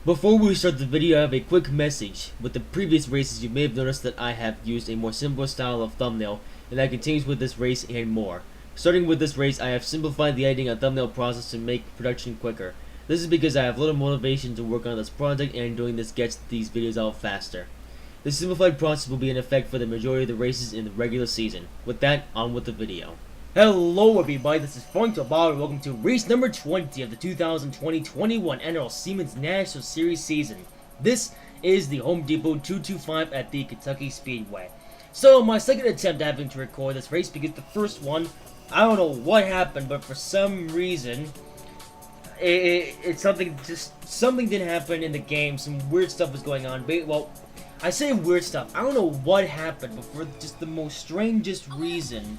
Before we start the video, I have a quick message. With the previous races, you may have noticed that I have used a more simple style of thumbnail, and that continues with this race and more. Starting with this race, I have simplified the editing and thumbnail process to make production quicker. This is because I have little motivation to work on this project, and doing this gets these videos out faster. This simplified process will be in effect for the majority of the races in the regular season. With that, on with the video. Hello everybody, this is Frank Bob, and welcome to race number 20 of the 2020-21 NROL Siemens National Series season. This is the Home Depot 225 at the Kentucky Speedway. So, my second attempt having to record this race, because the first one, I don't know what happened, but for some reason, something didn't happen in the game. Some weird stuff was going on. Well, I say weird stuff, I don't know what happened, but for just the most strangest reason,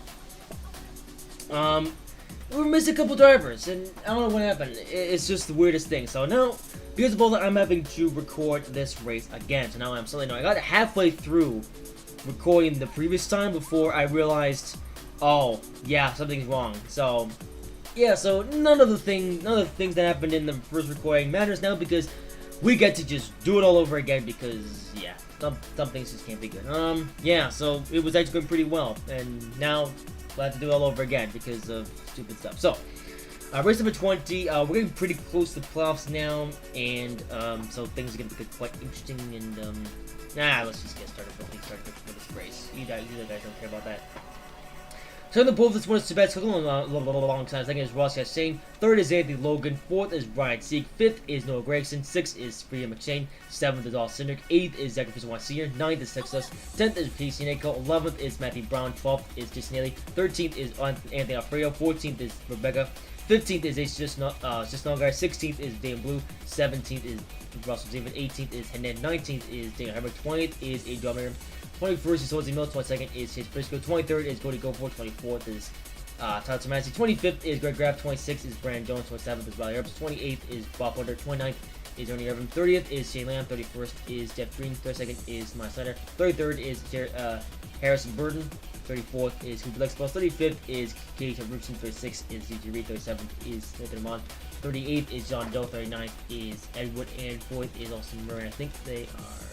we missed a couple drivers, and I don't know what happened. It's just the weirdest thing. So now, because of all that, I'm having to record this race again. So now I'm suddenly I got halfway through recording the previous time before I realized, oh yeah, something's wrong. So yeah, so none of the things that happened in the first recording matters now, because we get to just do it all over again. Because yeah, some things just can't be good. Yeah, so it was actually going pretty well, and now we'll have to do it all over again because of stupid stuff. So, race number 20, we're getting pretty close to the playoffs now, and so things are going to get quite interesting, and let's just get started with this race. You guys don't care about that. So in the pole, this one is Sebastian alongside. Second is Ross Chastain. Third is Anthony Logan. Fourth is Ryan Sieg. Fifth is Noah Gregson. Sixth is Freya McShane. Seventh is Austin Cindric. Eighth is Zachary Fisher Sr. Ninth is Texas. 10th is Casey Naco. 11th is Matthew Brown. 12th is Jason Haley. 13th is Anthony Alfredo. 14th is Rebecca. 15th is Ace Snowguy. 16th is Dan Blue. 17th is Russell David. 18th is Henan. 19th is Daniel Herbert. 20th is Adrian Miller. 21st is Jose Mills, 22nd is Chase Briscoe, 23rd is Cody Goforth, 24th is Tyler Tomasi, 25th is Greg Graff, 26th is Brandon Jones, 27th is Riley Herbst, 28th is Bob Wonder, 29th is Ernie Irvin, 30th is Shane Lamb, 31st is Jeff Green, 32nd is Miles Snyder, 33rd is Harrison Burton, 34th is Cooper Lexball, 35th is Katie Robertson, 36th is DJ Reed, 37th is Nathan Amon, 38th is John Doe, 39th is Edward, and 4th is Austin Murray. I think they are...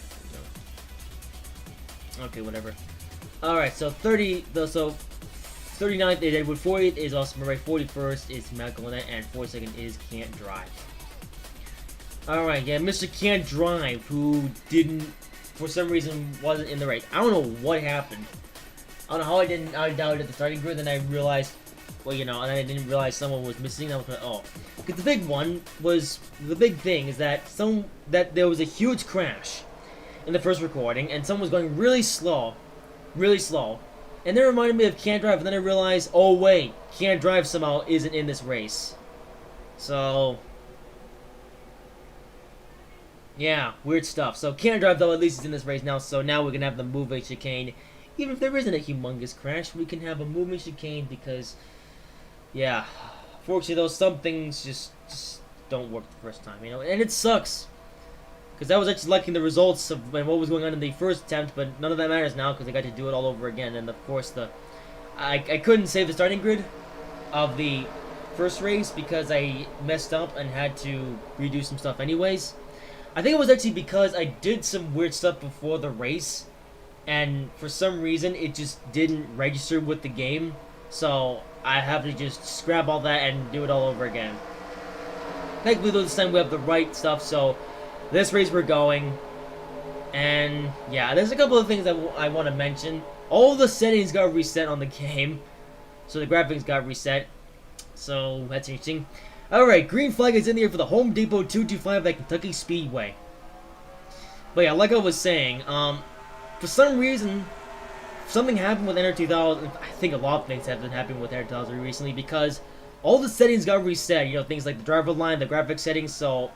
Okay, whatever. Alright, so 39th is Edward, 40th is Austin Murray, 41st is Matt Gillette, and 42nd is Can't Drive. Alright, yeah, Mr. Can't Drive, who for some reason, wasn't in the race. I don't know what happened. I don't know how I doubted the starting grid, then I realized, well, and I didn't realize someone was missing. I was like, oh. Because the big thing is that there was a huge crash in the first recording, and someone was going really slow, and that reminded me of Can't Drive, and then I realized, oh wait, Can't Drive somehow isn't in this race. So, yeah, weird stuff. So Can't Drive, though, at least is in this race now, so now we can have the moving chicane. Even if there isn't a humongous crash, we can have a moving chicane, because, yeah, fortunately, though, some things just don't work the first time, and it sucks. Because I was actually liking the results of what was going on in the first attempt, but none of that matters now because I got to do it all over again. And of course, I couldn't save the starting grid of the first race because I messed up and had to redo some stuff anyways. I think it was actually because I did some weird stuff before the race, and for some reason it just didn't register with the game. So I have to just scrap all that and do it all over again. Thankfully, though, this time we have the right stuff, so this race we're going, and yeah, there's a couple of things that I want to mention. All the settings got reset on the game, so the graphics got reset, so that's interesting. Alright, green flag is in here for the Home Depot 225 at Kentucky Speedway. But yeah, like I was saying, for some reason, something happened with NR 2000. I think a lot of things have been happening with NR 2000 recently, because all the settings got reset, things like the driver line, the graphics settings, so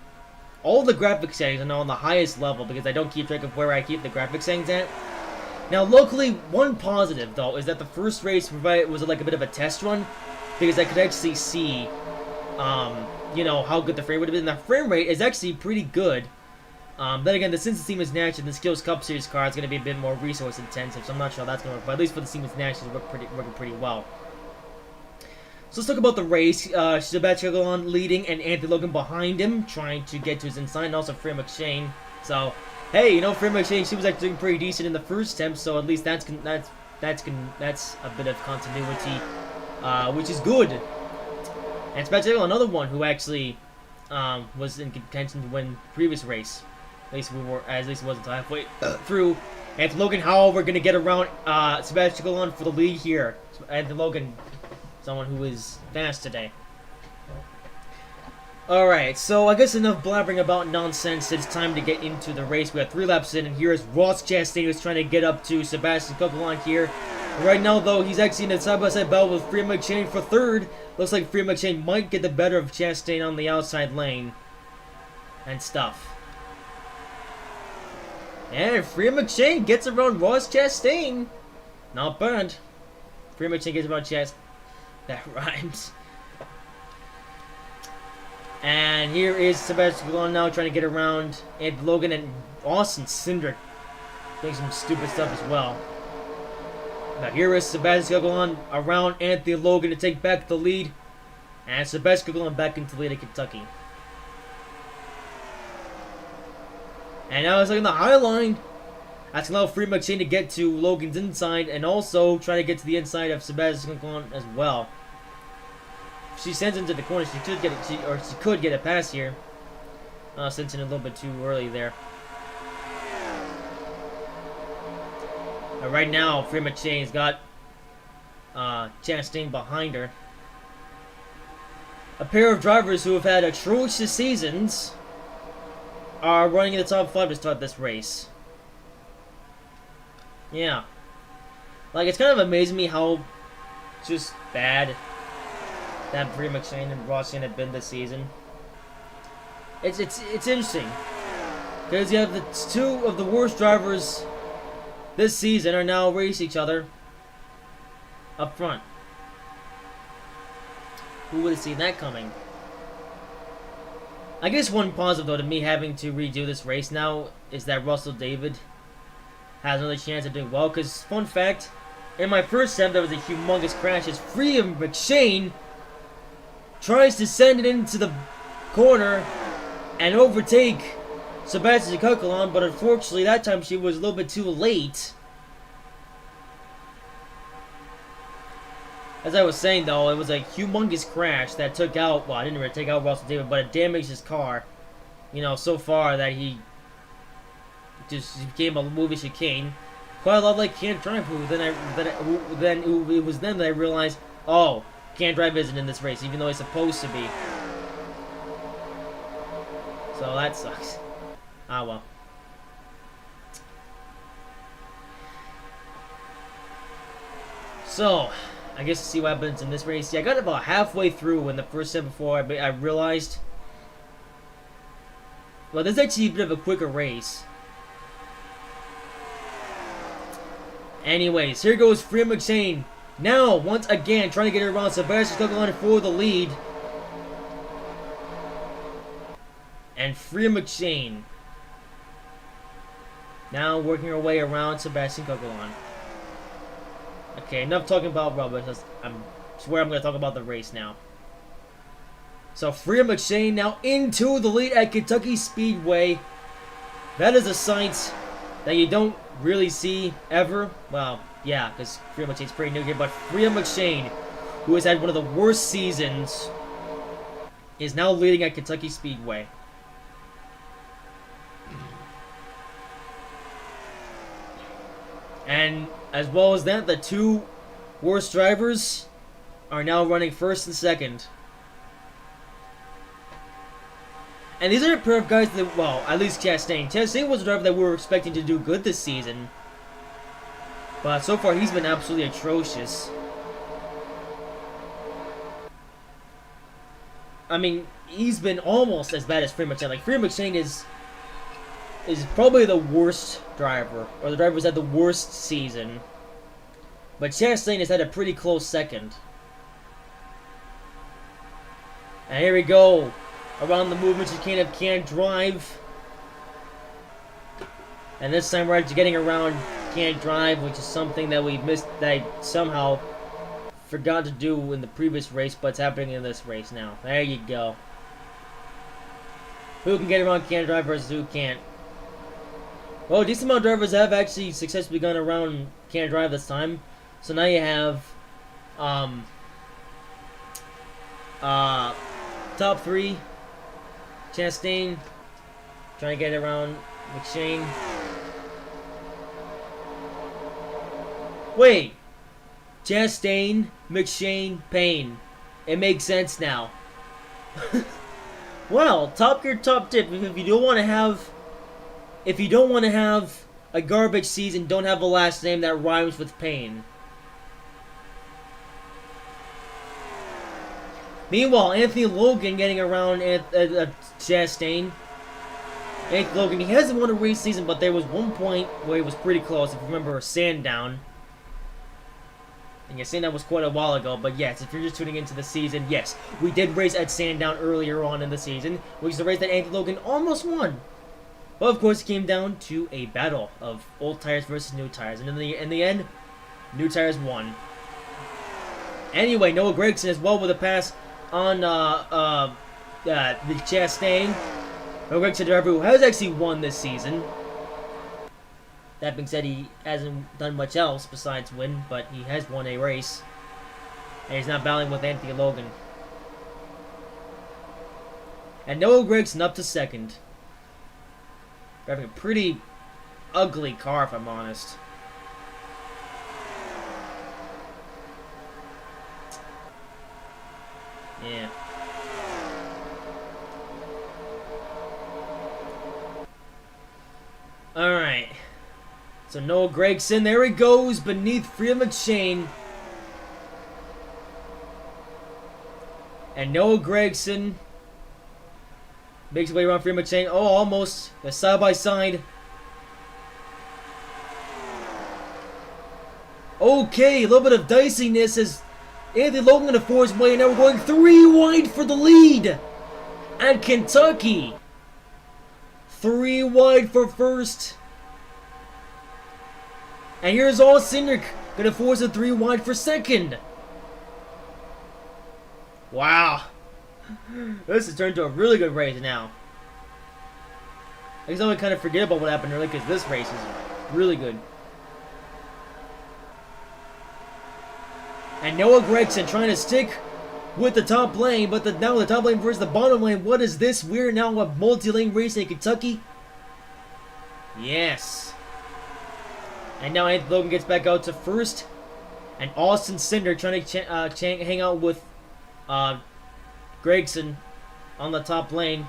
all the graphics settings are now on the highest level because I don't keep track of where I keep the graphics settings at. Now, locally, one positive, though, is that the first race was like a bit of a test run because I could actually see, how good the frame rate would have been. The frame rate is actually pretty good. Then again, since the Siemens National, the Skills Cup Series car is going to be a bit more resource intensive, so I'm not sure how that's going to work. But at least for the Siemens National, it's working pretty well. So let's talk about the race. Sebastian leading and Anthony Logan behind him, trying to get to his inside, and also Freya McShane. So, hey, you know, Freya McShane, she was actually doing pretty decent in the first attempt, so at least that's a bit of continuity, which is good. And Sebastian, another one who actually was in contention to win the previous race. At least it wasn't halfway through. Anthony Logan, however, going to get around Sebastian for the lead here. Anthony Logan, someone who is fast today. Alright, so I guess enough blabbering about nonsense. It's time to get into the race. We have 3 laps in, and here is Ross Chastain who's trying to get up to Sebastian Coquelin here. Right now, though, he's actually in a side-by-side battle with Freya McShane for 3rd. Looks like Freya McShane might get the better of Chastain on the outside lane. And stuff. And Freya McShane gets around Ross Chastain. Not bad. Freya McShane gets around Chastain. That rhymes. And here is Sebastian Coquelin now trying to get around Anthony Logan, and Austin Cindric doing some stupid stuff as well. Now here is Sebastian Coquelin around Anthony Logan to take back the lead. And Sebastian Coquelin back into the lead of Kentucky. And now it's like on the high line. That's going to allow Freya McShane to get to Logan's inside, and also try to get to the inside of Sebastian Coquelin as well. If she sends into the corner, she could get a pass here. Sent in a little bit too early there. Right now, Freya McShane's got Chastain behind her. A pair of drivers who have had atrocious seasons are running in the top 5 to start this race. Yeah. Like, it's kind of amazing me how just bad that Freya McShane and Ross have been this season. It's interesting. Because you have the 2 of the worst drivers this season are now racing each other up front. Who would have seen that coming? I guess one positive, though, to me having to redo this race now is that Russell David has another chance of doing well. Because, fun fact, in my first attempt, there was a humongous crash as Freya McShane tries to send it into the corner and overtake Sebastian Coquelin, but unfortunately that time she was a little bit too late. As I was saying, though, it was a humongous crash that took out, well, I didn't really take out Russell David, but it damaged his car, you know, so far that he just became a movie chicane. Quite a lot like Can't Drive, it was then that I realized, oh, Can't Drive isn't in this race, even though he's supposed to be. So that sucks. Ah, well. So, I guess to see what happens in this race. Yeah, I got about halfway through in the first set before I realized, well, this is actually a bit of a quicker race. Anyways, here goes Freya McShane. Now, once again, trying to get around Sebastian Coquelin for the lead. And Freya McShane now working her way around Sebastian Coquelin. Okay, enough talking about rubbish. I swear I'm going to talk about the race now. So, Freya McShane now into the lead at Kentucky Speedway. That is a sight that you don't really see ever. Well, yeah, because Freya McShane's pretty new here. But Freya McShane, who has had one of the worst seasons, is now leading at Kentucky Speedway. And as well as that, the 2 worst drivers are now running first and second. And these are a pair of guys that, well, at least Chastain. Chastain was a driver that we were expecting to do good this season. But so far, he's been absolutely atrocious. I mean, he's been almost as bad as Freya McShane. Like, Freya McShane is probably the worst driver, or the driver who's had the worst season. But Chastain has had a pretty close second. And here we go. Around the movement, you can't drive. And this time we're actually getting around can't drive, which is something that we missed, that I somehow forgot to do in the previous race, but it's happening in this race now. There you go. Who can get around Canada Drive versus who can't. Well, a decent amount of drivers have actually successfully gone around Canada Drive this time. So now you have top 3, Chastain trying to get around McShane. Wait, Chastain, McShane, Payne. It makes sense now. Well, Top Gear top tip: if you don't want to have a garbage season, don't have a last name that rhymes with Payne. Meanwhile, Anthony Logan getting around Chastain. Anthony Logan, he hasn't won a race season, but there was one point where he was pretty close. If you remember, Sandown. And yeah, Sandown was quite a while ago, but yes, if you're just tuning into the season, yes, we did race at Sandown earlier on in the season, which is the race that Anthony Logan almost won. But of course, it came down to a battle of old tires versus new tires, and in the end, new tires won. Anyway, Noah Gragson as well with a pass on the Chastain. Noah Gragson, driver who has actually won this season. That being said, he hasn't done much else besides win, but he has won a race. And he's not battling with Anthony Logan. And Noah Gragson up to second. Driving a pretty ugly car, if I'm honest. Yeah. Alright. So Noah Gragson, there he goes beneath Freddie McShane. And Noah Gragson makes his way around Freddie McShane. Oh, almost. They're side by side. Okay, a little bit of diciness as Anthony Logan going to force way. Now we're going 3 wide for the lead at Kentucky. 3 wide for first. And here's Austin Cindric going to force a 3 wide for second. Wow. This has turned into a really good race now. I guess I would kind of forget about what happened earlier because this race is really good. And Noah Gragson trying to stick with the top lane, but now the top lane versus the bottom lane. What is this? We're now a multi-lane race in Kentucky. Yes. And now Anthony Logan gets back out to first. And Austin Cindric trying to hang out with Gragson on the top lane.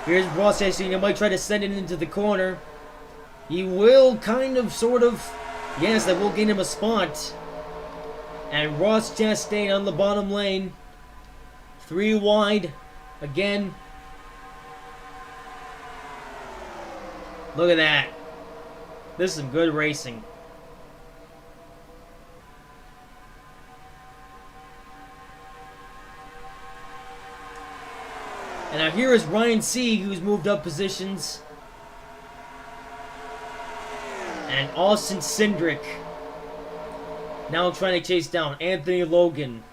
Here's Ross Chastain. He might try to send it into the corner. He will kind of, sort of. Yes, that will gain him a spot. And Ross Chastain on the bottom lane. 3 wide. Again. Look at that. This is some good racing. And now here is Ryan Sieg, who's moved up positions. And Austin Cindric now trying to chase down Anthony Logan.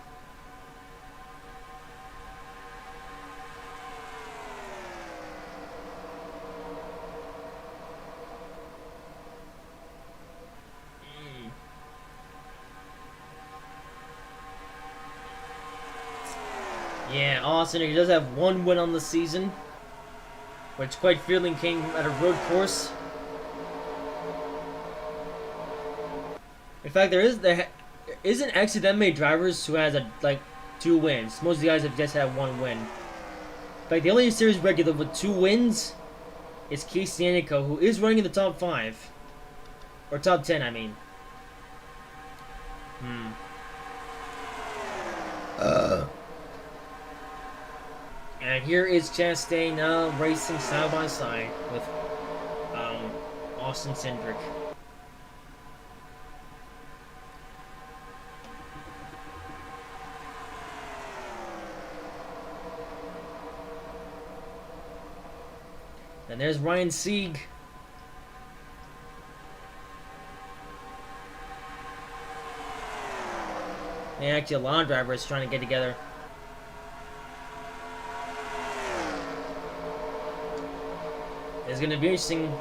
Yeah, Austin, he does have 1 win on the season, which quite feeling came at a road course. In fact, there isn't actually that many drivers who has like 2 wins. Most of the guys have just had 1 win. In fact, the only series regular with 2 wins is Casey Anico, who is running in the top 5. Or top 10, I mean. And here is Chastain now racing side by side with Austin Cindric. And there's Ryan Sieg. And actually, a lot of drivers trying to get together. It's going to be interesting.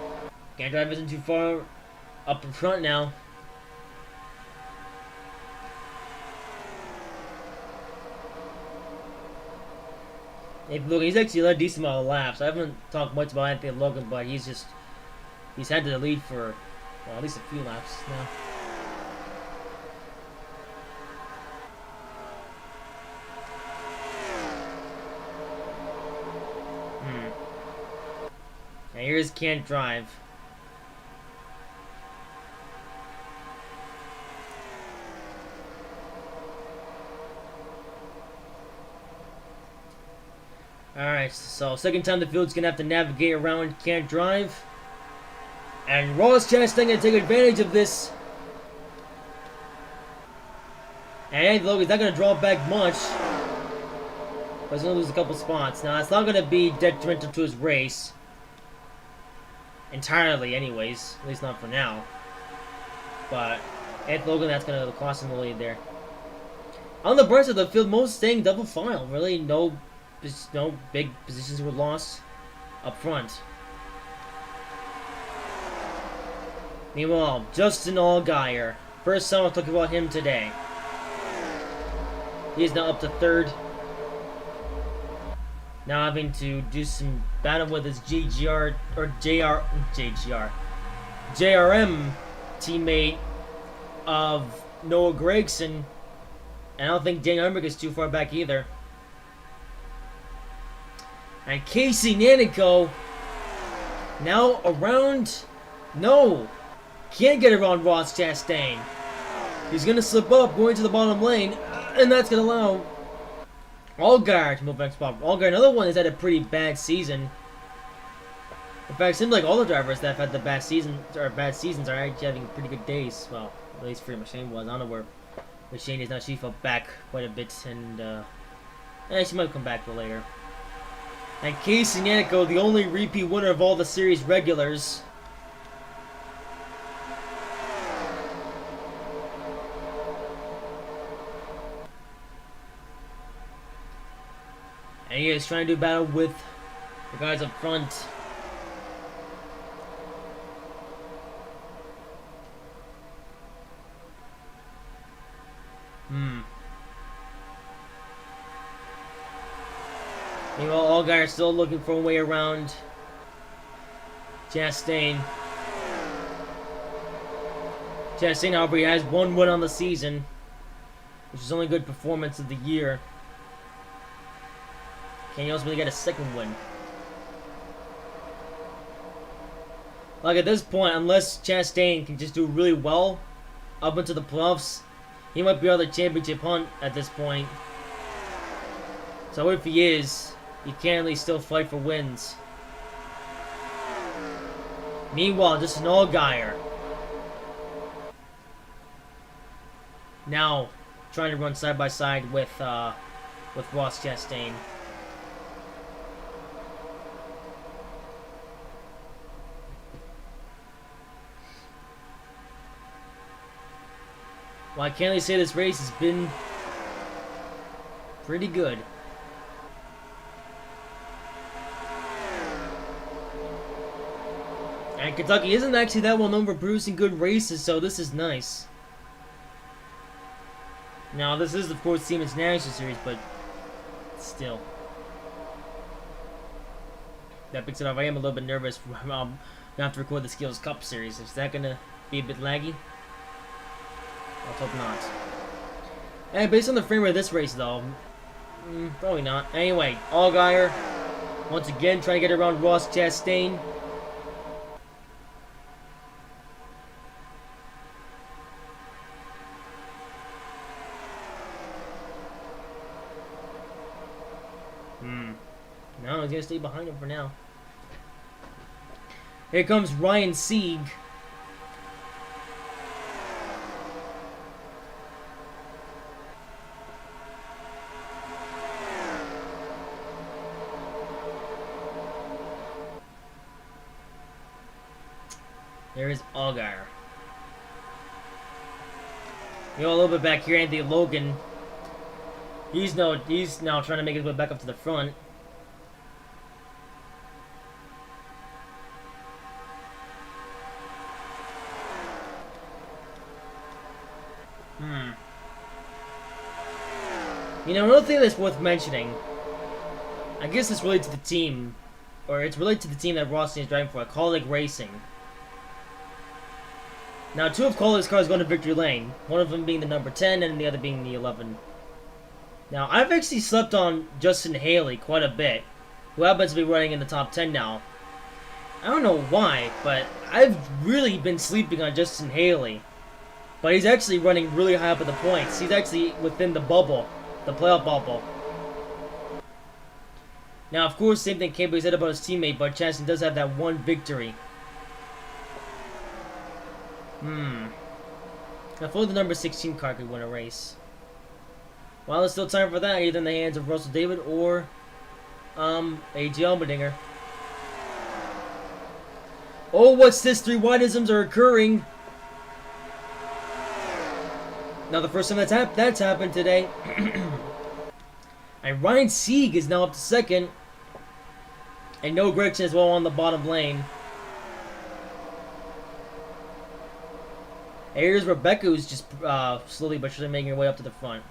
Can't drive isn't too far up in front now. Look, he's actually led a decent amount of laps. I haven't talked much about Anthony Logan, but he's had the lead for, well, at least a few laps now. Now here's Can't Drive. Alright, so second time the field's gonna have to navigate around Can't Drive. And Ross Chastain gonna take advantage of this. And Logan's not gonna draw back much. But he's gonna lose a couple spots. Now it's not gonna be detrimental to his race. Entirely, anyways. At least not for now. But Anthony Logan, that's gonna cost him the lead there. On the bright side of the field, most staying double file. Really, no big positions were lost up front. Meanwhile, Justin Allgaier. First time I'll talk about him today. He is now up to third. Now having to do some battle with his JRM teammate of Noah Gragson. And I don't think Daniel Hemrick is too far back either. And Casey Nanico now around. No, can't get around Ross Chastain. He's gonna slip up going to the bottom lane, and that's gonna allow Allgaier to move next spot. Allgaier, another one, has had a pretty bad season. In fact, it seems like all the drivers that have had the bad seasons are actually having pretty good days. Well, at least for Machine was. I don't know where Machine is now. She fell back quite a bit, and she might come back later. And Casey Nanico, the only repeat winner of all the series regulars. And he is trying to do battle with the guys up front. Meanwhile, Allgaier is still looking for a way around Chastain. Chastain, however, he has one win on the season, which is only good performance of the year. Can he also really get a second win? Like at this point, unless Chastain can just do really well up into the playoffs, he might be on the championship hunt at this point. So if he is, he can at least still fight for wins. Meanwhile, just an Allgaier now trying to run side by side with Ross Chastain. Well, I can't really say this race has been pretty good. And Kentucky isn't actually that well known for producing good races, so this is nice. Now, this is, of course, Siemens National Series, but still. That picks it up. I am a little bit nervous. I'm going to have to record the Skills Cup Series. Is that going to be a bit laggy? Let's hope not. And based on the frame rate of this race, though, probably not. Anyway, Allgaier, once again, trying to get around Ross Chastain. No, he's going to stay behind him for now. Here comes Ryan Sieg. There is Allgaier. You know, a little bit back here, Anthony Logan. He's now trying to make his way back up to the front. You know, another thing that's worth mentioning, I guess it's related to the team, or it's related to the team that Rossi is driving for, Colleague Racing. Now, two of Colleague's cars going to victory lane, one of them being the number 10 and the other being the 11. Now, I've actually slept on Justin Haley quite a bit, who happens to be running in the top 10 now. I don't know why, but I've really been sleeping on Justin Haley. But he's actually running really high up in the points. He's actually within the bubble. The playoff bubble. Now, of course, same thing Cable said about his teammate, but Chastain does have that one victory. Now, for the number 16 car could win a race. Well, there's still time for that, either in the hands of Russell David or A.J. Allmendinger. Oh, what's this? 3 wideisms are occurring. Now, the first time that's happened today. And Ryan Sieg is now up to second. And Noah Gragson as well on the bottom lane. And here's Rebecca, who's just slowly but surely making her way up to the front.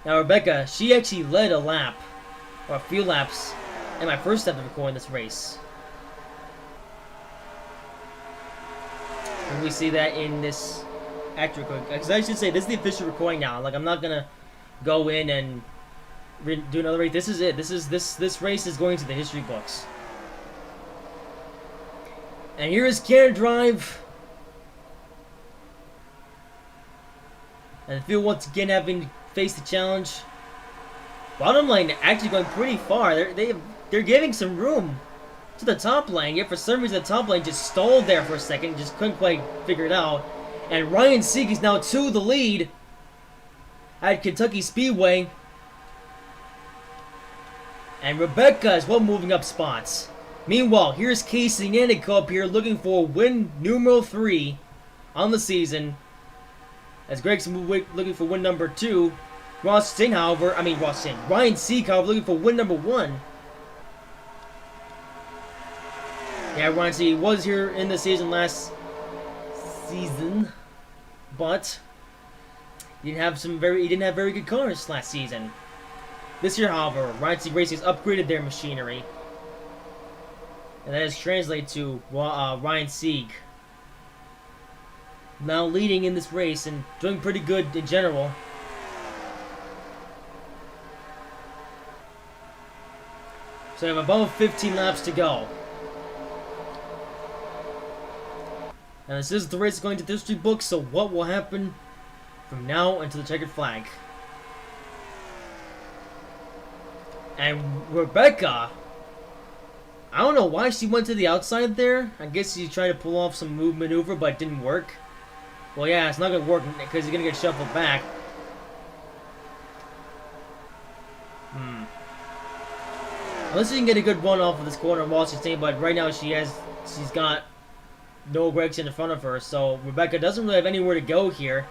Now, Rebecca, she actually led a lap, or a few laps, in my first step of recording this race. And we see that in this actual recording. Because I should say, this is the official recording now. Like, I'm not gonna go in and do another race. This is it. This race is going to the history books. And here is Canada Drive. And the field once again having faced the challenge. Bottom lane actually going pretty far. They're giving some room to the top lane. Yet for some reason the top lane just stalled there for a second. Just couldn't quite figure it out. And Ryan Sieg is now to the lead at Kentucky Speedway. And Rebecca is well moving up spots. Meanwhile, here's Casey Nanico up here looking for win numero 3 on the season. As Gregson looking for win number 2. Ryan Sieg, however, looking for win number 1. Yeah, Ryan Sieg was here in the season last season, but he didn't have very good cars last season. This year, however, Ryan Sieg Racing has upgraded their machinery, and that has translated to Ryan Sieg now leading in this race and doing pretty good in general. So we have about 15 laps to go. And this is the race going to the history books, so what will happen from now until the checkered flag? And Rebecca, I don't know why she went to the outside there. I guess she tried to pull off some move maneuver, but it didn't work. Well, yeah, it's not going to work because he's going to get shuffled back. Unless she can get a good run off of this corner while she's staying, but right now she's got Noah Gregson in front of her, so Rebecca doesn't really have anywhere to go here.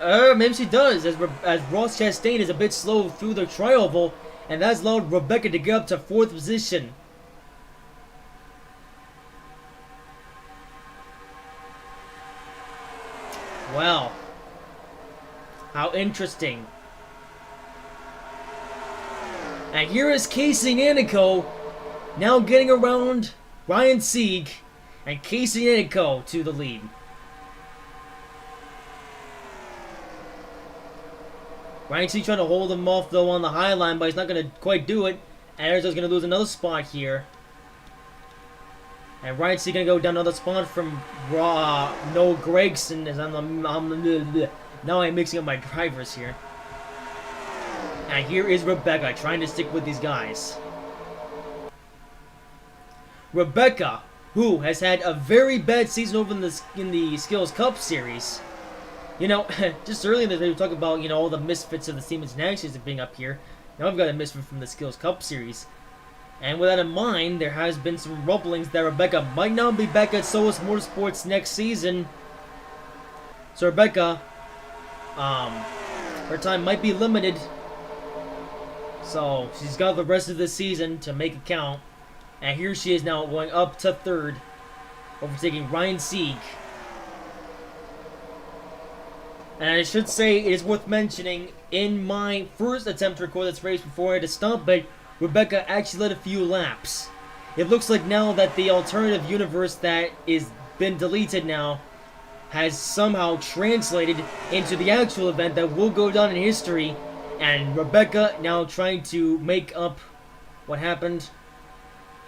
Maybe she does, as Ross Chastain is a bit slow through the tri-oval, and that's allowed Rebecca to get up to 4th position. Wow. How interesting. And here is Casey Nanico now getting around Ryan Sieg, and Casey Nanico to the lead. Ryan Sieg trying to hold him off though on the high line, but he's not going to quite do it. And Arizona's going to lose another spot here. And Ryan Sieg going to go down another spot from Noah Gregson. As now I'm mixing up my drivers here. And here is Rebecca trying to stick with these guys. Rebecca, who has had a very bad season over in the Skills Cup series. You know, just earlier in the day we were talking about, you know, all the misfits of the Siemens Nationals being up here. Now I've got a misfit from the Skills Cup series. And with that in mind, there has been some rumblings that Rebecca might not be back at Solus Motorsports next season. So Rebecca Her time might be limited, so she's got the rest of the season to make it count. And here she is now going up to third, overtaking Ryan Sieg. And I should say, it is worth mentioning, in my first attempt to record this race before I had to stop it, Rebecca actually led a few laps. It looks like now that the alternative universe that is been deleted now has somehow translated into the actual event that will go down in history, and Rebecca now trying to make up what happened.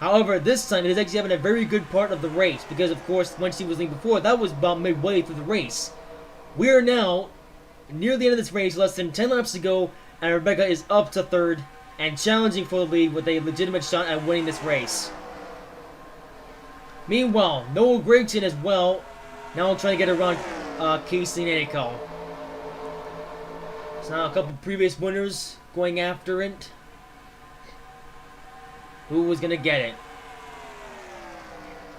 However, this time it is actually having a very good part of the race, because of course when she was leading before, that was about midway through the race. We are now near the end of this race, less than 10 laps to go, and Rebecca is up to third and challenging for the lead with a legitimate shot at winning this race. Meanwhile, Noah Gragson as well, now trying to get around Casey Naniko. So now a couple previous winners going after it. Who was going to get it?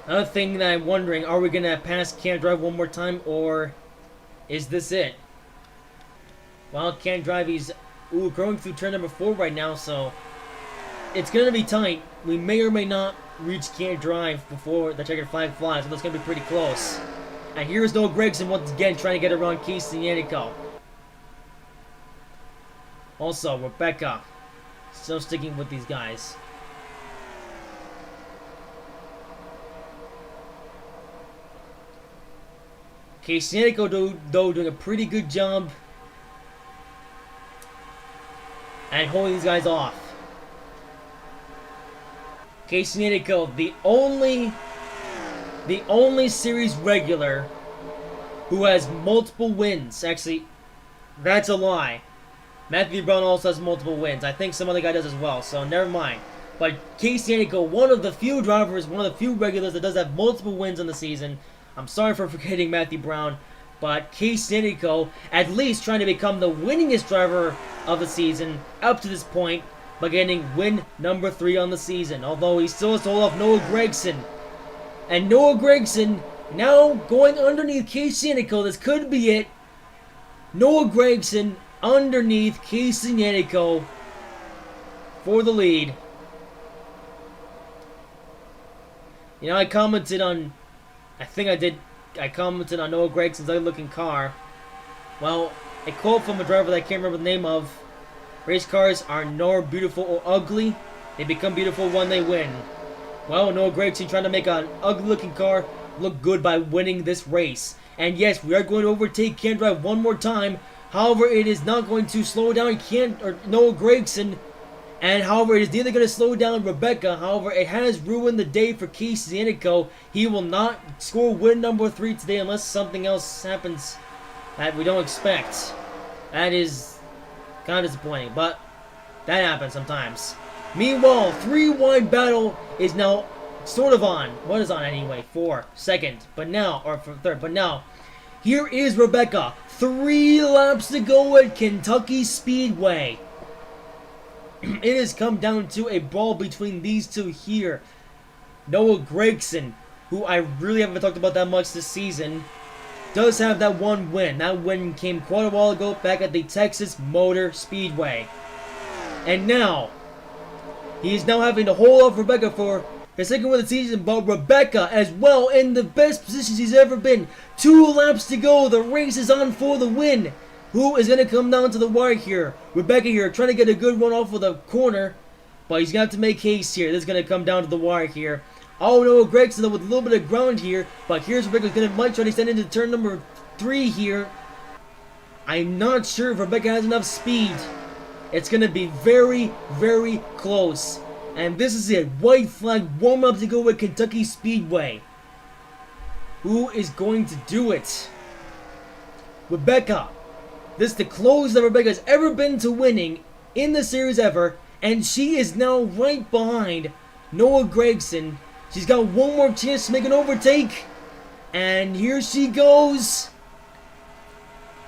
Another thing that I'm wondering, are we going to pass Can't Drive one more time, or is this it? Well, Can't Drive, he's going through turn number 4 right now, so it's going to be tight. We may or may not reach Can't Drive before the checkered flag flies, so that's going to be pretty close. And here's Noah Gragson once again trying to get around Casey Naniko. Also, Rebecca still sticking with these guys. Casey Naniko, though, doing a pretty good job at holding these guys off. Casey Naniko, the only series regular who has multiple wins. Actually, that's a lie. Matthew Brown also has multiple wins. I think some other guy does as well, so never mind. But Casey Naniko, one of the few drivers, one of the few regulars that does have multiple wins in the season. I'm sorry for forgetting Matthew Brown, but Casey Naniko at least trying to become the winningest driver of the season up to this point by getting win number 3 on the season. Although he still has to hold off Noah Gragson. And Noah Gragson now going underneath Casey Naniko. This could be it. Noah Gragson underneath Casey Naniko for the lead. You know, I commented on Noah Gragson's ugly-looking car. Well, a quote from a driver that I can't remember the name of. Race cars are nor beautiful or ugly. They become beautiful when they win. Well, Noah Gragson trying to make an ugly-looking car look good by winning this race. And yes, we are going to overtake Can't Drive one more time. However, it is not going to slow down Noah Gragson. And however, it is neither going to slow down Rebecca. However, it has ruined the day for Casey Naniko. He will not score win number 3 today unless something else happens that we don't expect. That is kind of disappointing, but that happens sometimes. Meanwhile, 3-wide battle is now sort of on. What is on anyway? For second, but now, or for third, but now, here is Rebecca. 3 laps to go at Kentucky Speedway. It has come down to a brawl between these two here. Noah Gragson, who I really haven't talked about that much this season, does have that one win. That win came quite a while ago back at the Texas Motor Speedway. And now, he is now having to hold off Rebecca for the second win of the season, but Rebecca as well in the best position she's ever been. 2 laps to go. The race is on for the win. Who is going to come down to the wire here? Rebecca here trying to get a good run off of the corner, but he's going to have to make haste here. This is going to come down to the wire here. Oh no, Gragson with a little bit of ground here, but here's Rebecca's going to might try to extend into turn number 3 here. I'm not sure if Rebecca has enough speed. It's going to be very, very close. And this is it. White flag warm up to go with Kentucky Speedway. Who is going to do it? Rebecca. This is the closest that Rebecca has ever been to winning in the series ever. And she is now right behind Noah Gragson. She's got one more chance to make an overtake. And here she goes.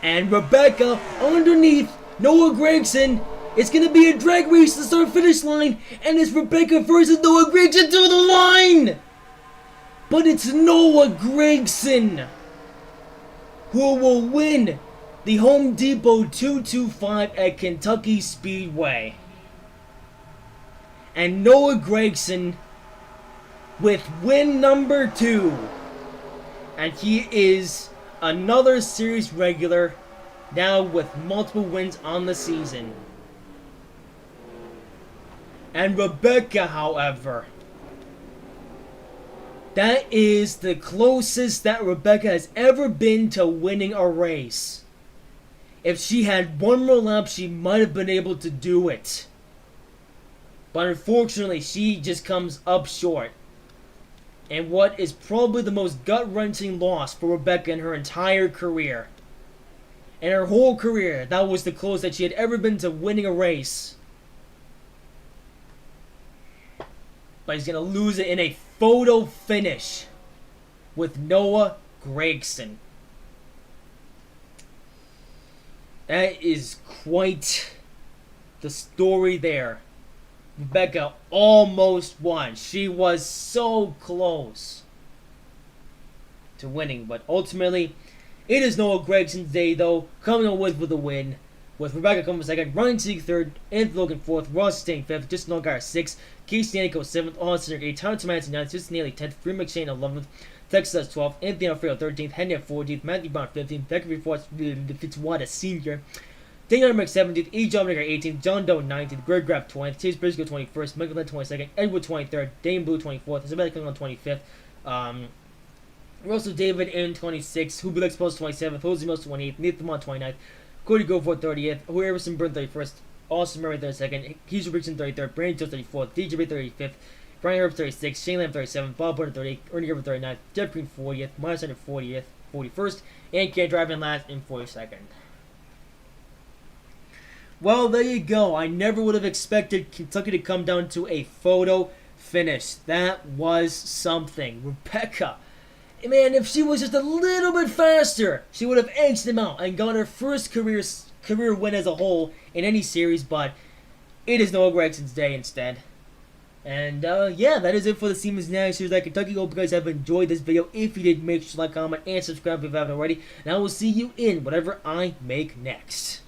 And Rebecca underneath Noah Gragson. It's going to be a drag race to the start-finish line. And it's Rebecca versus Noah Gragson to the line. But it's Noah Gragson who will win the Home Depot 225 at Kentucky Speedway. And Noah Gragson with win number 2. And he is another series regular, now with multiple wins on the season. And Rebecca, however, that is the closest that Rebecca has ever been to winning a race. If she had one more lap, she might have been able to do it. But unfortunately, she just comes up short. And what is probably the most gut-wrenching loss for Rebecca in her entire career. In her whole career, that was the closest that she had ever been to winning a race. But he's going to lose it in a photo finish with Noah Gragson. That is quite the story there. Rebecca almost won. She was so close to winning, but ultimately, it is Noah Gragson's day, though, coming away with a win. With Rebecca coming second, Ryan Sieg third, Anthony Logan fourth, Ross staying fifth, Justin Allgaier sixth, Casey Anico seventh, Austin 8th, Tyler Tomancy 9th, Justin Neely 10th, Free McShane 11th, Texas 12th, Anthony Alfredo 13th, Henry 14th, Matthew Brown 15th, Zachary Fitzwater Sr., Daniel Merrick 17th, E. John Maker 18th, John Doe 19th, Greg Graff 20th, Chase Briscoe 21st, Michael Lynn 22nd, Edward 23rd, Dane Blue 24th, Isabella King on 25th, Russell David in 26th, Huber Lex Post 27th, Jose Mills 28th, Nathan Mont 29th, Cody Goforth 30th, Harrison Byrne 31st, Austin Murray 32nd, Keisha Richardson 33rd, Brandon Jones 34th, DJ Bay 35th, Brian Herbst 36th, Shane Lamb 37th, Bob Burner 38th, Ernie Gerber 39th, Jeff Green 40th, Miles Center 41st, and Ken driving last in 42nd. Well, there you go. I never would have expected Kentucky to come down to a photo finish. That was something. Rebecca, man, if she was just a little bit faster, she would have edged them out and got her first career win as a whole in any series, but it is Noah Gragson's day instead. And, yeah, that is it for the Siemens National Series at Kentucky. Hope you guys have enjoyed this video. If you did, make sure to like, comment, and subscribe if you haven't already. And I will see you in whatever I make next.